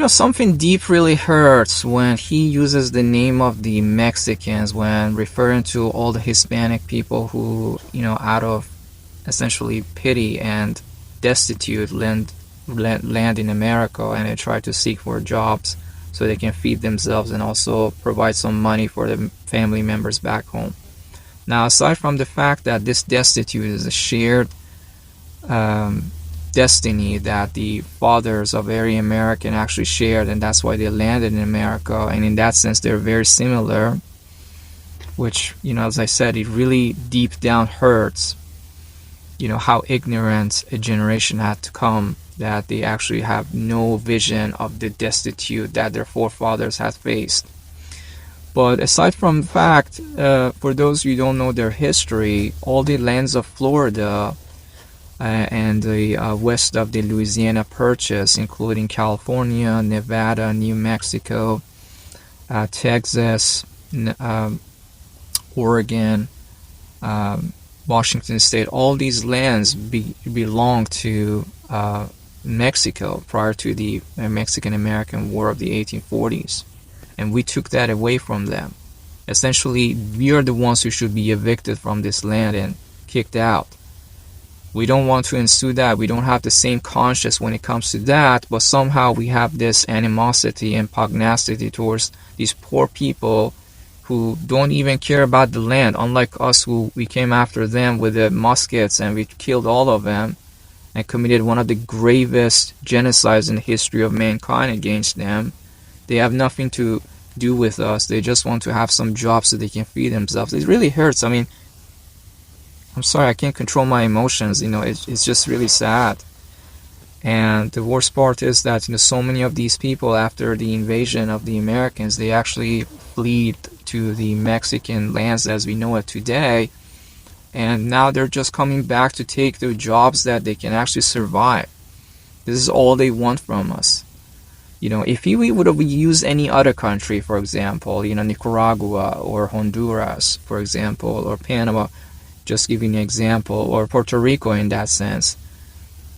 Something deep really hurts when he uses the name of the Mexicans when referring to all the Hispanic people who, out of essentially pity and destitute land in America, and they try to seek for jobs so they can feed themselves and also provide some money for the family members back home. Now, aside from the fact that this destitute is a shared um, destiny that the fathers of every American actually shared, and that's why they landed in America, and in that sense, they're very similar, which, as I said, it really deep down hurts, how ignorant a generation had to come that they actually have no vision of the destitute that their forefathers had faced. But aside from the fact, for those who don't know their history, all the lands of Florida and the west of the Louisiana Purchase, including California, Nevada, New Mexico, Texas, Oregon, Washington State, all these lands belonged to Mexico prior to the Mexican-American War of the 1840s. And we took that away from them. Essentially, we are the ones who should be evicted from this land and kicked out. We don't want to ensue that. We don't have the same conscience when it comes to that, but somehow we have this animosity and pugnacity towards these poor people who don't even care about the land, unlike us who we came after them with the muskets and we killed all of them and committed one of the gravest genocides in the history of mankind against them. They have nothing to do with us. They just want to have some job so they can feed themselves. It really hurts. I mean, I'm sorry, I can't control my emotions. It's just really sad. And the worst part is that, so many of these people, after the invasion of the Americans, they actually fled to the Mexican lands as we know it today. And now they're just coming back to take their jobs that they can actually survive. This is all they want from us. If we would have used any other country, for example, Nicaragua or Honduras, for example, or Panama, just giving an example, or Puerto Rico in that sense,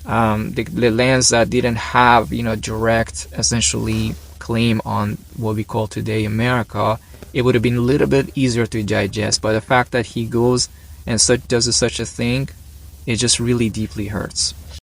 the lands that didn't have, direct, essentially, claim on what we call today America, it would have been a little bit easier to digest. But the fact that he goes and does such a thing, it just really deeply hurts.